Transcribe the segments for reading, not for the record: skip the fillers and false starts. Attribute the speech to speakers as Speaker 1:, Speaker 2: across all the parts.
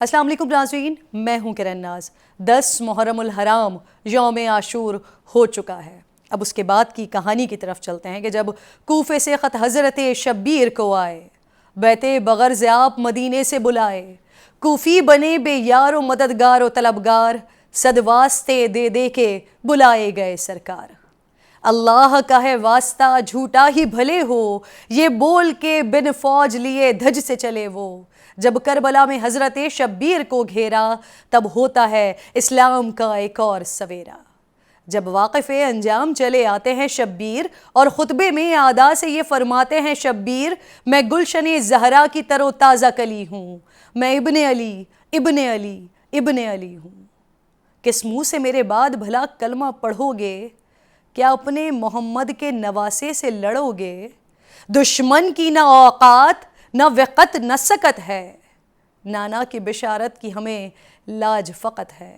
Speaker 1: السلام علیکم ناظرین، میں ہوں کرن ناز۔ 10 محرم الحرام یوم عاشور ہو چکا ہے۔ اب اس کے بعد کی کہانی کی طرف چلتے ہیں کہ جب کوفے سے خط حضرت شبیر کو آئے، بیت بغرض آپ مدینے سے بلائے، کوفی بنے بے یار و مددگار و طلبگار، صد واسطے دے دے کے بلائے گئے سرکار۔ اللہ کا ہے واسطہ جھوٹا ہی بھلے ہو، یہ بول کے بن فوج لیے دھج سے چلے وہ۔ جب کربلا میں حضرت شبیر کو گھیرا، تب ہوتا ہے اسلام کا ایک اور سویرا۔ جب واقف انجام چلے آتے ہیں شبیر، اور خطبے میں ادا سے یہ فرماتے ہیں شبیر، میں گلشن زہرا کی تر و تازہ کلی ہوں، میں ابن علی ابن علی ابن علی ہوں۔ کس منہ سے میرے بعد بھلا کلمہ پڑھو گے؟ کیا اپنے محمد کے نواسے سے لڑو گے؟ دشمن کی نہ اوقات نہ وقت نہ سکت ہے، نانا کی بشارت کی ہمیں لاج فقط ہے۔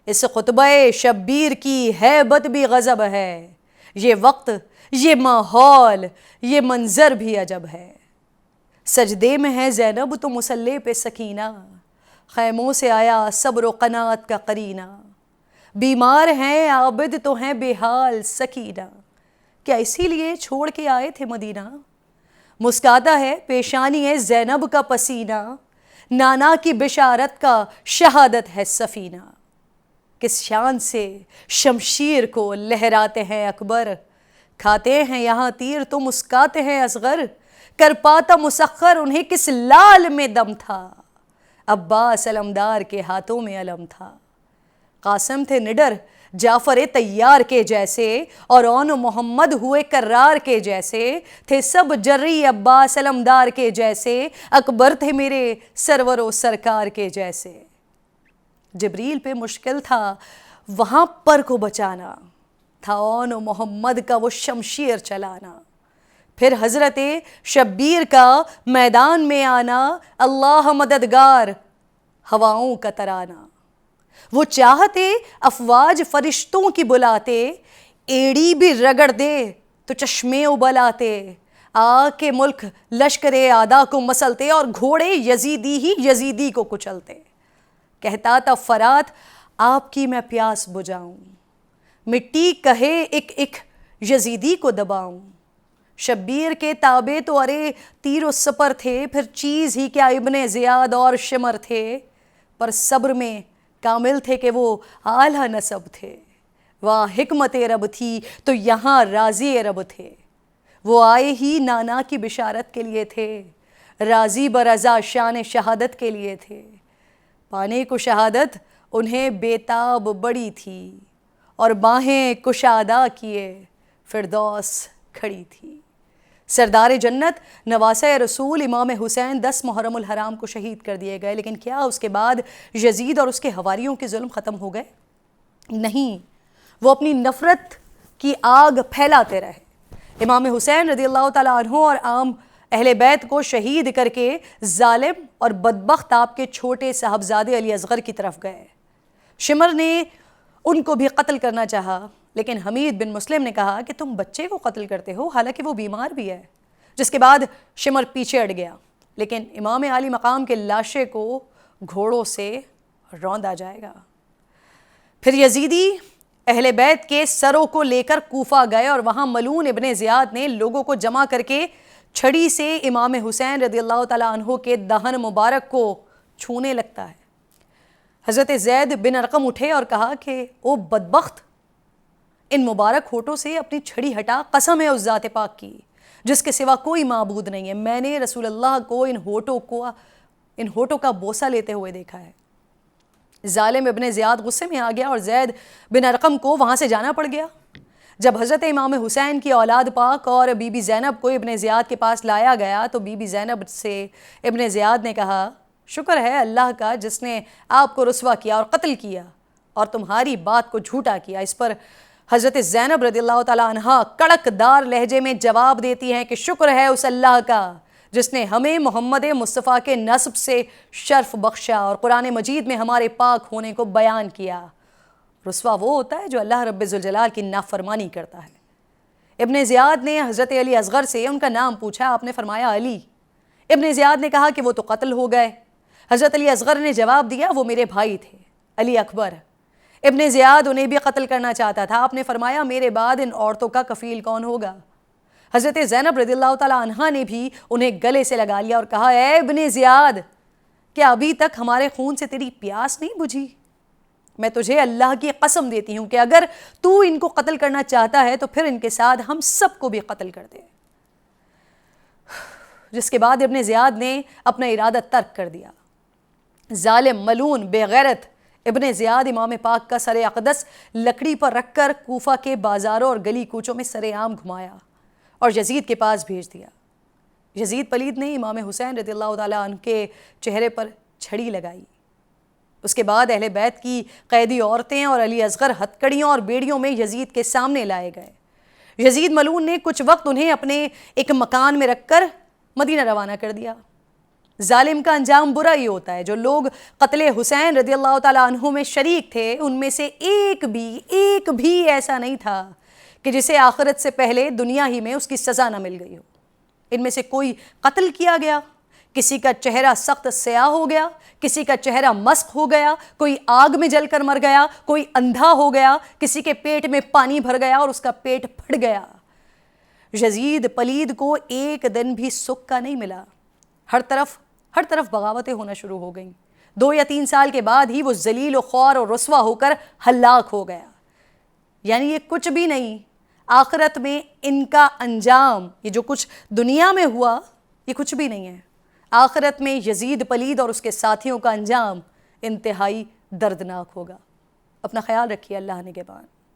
Speaker 1: اس خطبہ شبیر کی ہیبت بھی غضب ہے، یہ وقت یہ ماحول یہ منظر بھی عجب ہے۔ سجدے میں ہے زینب تو مصلی پہ سکینہ، خیموں سے آیا صبر و قناعت کا قرینہ۔ بیمار ہیں عابد تو ہیں بے حال سکینہ، کیا اسی لیے چھوڑ کے آئے تھے مدینہ؟ مسکاتا ہے پیشانی ہے زینب کا پسینہ، نانا کی بشارت کا شہادت ہے سفینہ۔ کس شان سے شمشیر کو لہراتے ہیں اکبر، کھاتے ہیں یہاں تیر تو مسکاتے ہیں اصغر۔ کر پاتا مسخر انہیں کس لال میں دم تھا، عباس علمدار کے ہاتھوں میں علم تھا۔ قاسم تھے نڈر جعفر طیار کے جیسے، اور اون محمد ہوئے کرار کے جیسے، تھے سب جری عباس علمدار کے جیسے، اکبر تھے میرے سرور و سرکار کے جیسے۔ جبریل پہ مشکل تھا وہاں پر کو بچانا، تھا اون محمد کا وہ شمشیر چلانا۔ پھر حضرت شبیر کا میدان میں آنا، اللہ مددگار ہواؤں کا ترانہ۔ وہ چاہتے افواج فرشتوں کی بلاتے، ایڑی بھی رگڑ دے تو چشمے ابل آتے۔ آ کے ملک لشکر اعدا کو مسلتے، اور گھوڑے یزیدی ہی یزیدی کو کچلتے۔ کہتا تھا فرات آپ کی میں پیاس بجھاؤں، مٹی کہے ایک ایک یزیدی کو دباؤں۔ شبیر کے تابع تو ارے تیر و سپر تھے، پھر چیز ہی کیا ابن زیاد اور شمر تھے، پر صبر میں کامل تھے کہ وہ اعلیٰ نسب تھے۔ وہاں حکمت رب تھی تو یہاں راضی رب تھے، وہ آئے ہی نانا کی بشارت کے لیے تھے، راضی برضا شان شہادت کے لیے تھے۔ پانے کو شہادت انہیں بیتاب بڑی تھی، اور باہیں کشادہ کیے فردوس کھڑی تھی۔ سردار جنت نواسہ رسول امام حسین 10 محرم الحرام کو شہید کر دیے گئے، لیکن کیا اس کے بعد یزید اور اس کے حواریوں کے ظلم ختم ہو گئے؟ نہیں، وہ اپنی نفرت کی آگ پھیلاتے رہے۔ امام حسین رضی اللہ تعالیٰ عنہ اور عام اہل بیت کو شہید کر کے ظالم اور بدبخت آپ کے چھوٹے صاحبزادے علی اصغر کی طرف گئے۔ شمر نے ان کو بھی قتل کرنا چاہا، لیکن حمید بن مسلم نے کہا کہ تم بچے کو قتل کرتے ہو، حالانکہ وہ بیمار بھی ہے، جس کے بعد شمر پیچھے ہٹ گیا۔ لیکن امام عالی مقام کے لاشے کو گھوڑوں سے روندا جائے گا۔ پھر یزیدی اہل بیت کے سروں کو لے کر کوفہ گئے، اور وہاں ملعون ابن زیاد نے لوگوں کو جمع کر کے چھڑی سے امام حسین رضی اللہ تعالیٰ عنہ کے دہن مبارک کو چھونے لگتا ہے۔ حضرت زید بن ارقم اٹھے اور کہا کہ او بدبخت، ان مبارک ہونٹوں سے اپنی چھڑی ہٹا، قسم ہے اس ذات پاک کی جس کے سوا کوئی معبود نہیں ہے، میں نے رسول اللہ کو ان ہونٹوں کا بوسہ لیتے ہوئے دیکھا ہے۔ ظالم ابن زیاد غصے میں آ گیا، اور زید بن ارقم کو وہاں سے جانا پڑ گیا۔ جب حضرت امام حسین کی اولاد پاک اور بی بی زینب کو ابن زیاد کے پاس لایا گیا، تو بی بی زینب سے ابن زیاد نے کہا، شکر ہے اللہ کا جس نے آپ کو رسوا کیا اور قتل کیا، اور تمہاری بات کو جھوٹا کیا۔ اس پر حضرت زینب رضی اللہ تعالیٰ عنہا کڑک دار لہجے میں جواب دیتی ہیں کہ شکر ہے اس اللہ کا جس نے ہمیں محمد مصطفیٰ کے نسب سے شرف بخشا اور قرآن مجید میں ہمارے پاک ہونے کو بیان کیا۔ رسوا وہ ہوتا ہے جو اللہ رب ذوالجلال کی نافرمانی کرتا ہے۔ ابن زیاد نے حضرت علی اصغر سے ان کا نام پوچھا، آپ نے فرمایا علی۔ ابن زیاد نے کہا کہ وہ تو قتل ہو گئے۔ حضرت علی اصغر نے جواب دیا وہ میرے بھائی تھے علی اکبر۔ ابن زیاد انہیں بھی قتل کرنا چاہتا تھا۔ آپ نے فرمایا میرے بعد ان عورتوں کا کفیل کون ہوگا؟ حضرت زینب رضی اللہ تعالیٰ عنہا نے بھی انہیں گلے سے لگا لیا اور کہا اے ابن زیاد، کیا ابھی تک ہمارے خون سے تیری پیاس نہیں بجھی؟ میں تجھے اللہ کی قسم دیتی ہوں کہ اگر تو ان کو قتل کرنا چاہتا ہے تو پھر ان کے ساتھ ہم سب کو بھی قتل کر دے۔ جس کے بعد ابن زیاد نے اپنا ارادہ ترک کر دیا۔ ظالم، ملعون، بے غیرت ابن زیاد امام پاک کا سر اقدس لکڑی پر رکھ کر کوفہ کے بازاروں اور گلی کوچوں میں سر عام گھمایا اور یزید کے پاس بھیج دیا۔ یزید پلید نے امام حسین رضی اللہ تعالیٰ عنہ کے چہرے پر چھڑی لگائی۔ اس کے بعد اہل بیت کی قیدی عورتیں اور علی اصغر ہتکڑیوں اور بیڑیوں میں یزید کے سامنے لائے گئے۔ یزید ملعون نے کچھ وقت انہیں اپنے ایک مکان میں رکھ کر مدینہ روانہ کر دیا۔ ظالم کا انجام برا ہی ہوتا ہے۔ جو لوگ قتل حسین رضی اللہ تعالیٰ عنہ میں شریک تھے ان میں سے ایک بھی ایسا نہیں تھا کہ جسے آخرت سے پہلے دنیا ہی میں اس کی سزا نہ مل گئی ہو۔ ان میں سے کوئی قتل کیا گیا، کسی کا چہرہ سخت سیاہ ہو گیا، کسی کا چہرہ مسخ ہو گیا، کوئی آگ میں جل کر مر گیا، کوئی اندھا ہو گیا، کسی کے پیٹ میں پانی بھر گیا اور اس کا پیٹ پھٹ گیا۔ یزید پلید کو ایک دن بھی سکھ کا نہیں ملا۔ ہر طرف بغاوتیں ہونا شروع ہو گئیں۔ 2 یا 3 سال کے بعد ہی وہ ذلیل و خوار اور رسوا ہو کر ہلاک ہو گیا۔ یعنی یہ کچھ بھی نہیں، آخرت میں ان کا انجام، یہ جو کچھ دنیا میں ہوا یہ کچھ بھی نہیں ہے۔ آخرت میں یزید پلید اور اس کے ساتھیوں کا انجام انتہائی دردناک ہوگا۔ اپنا خیال رکھیے، اللہ نگہبان۔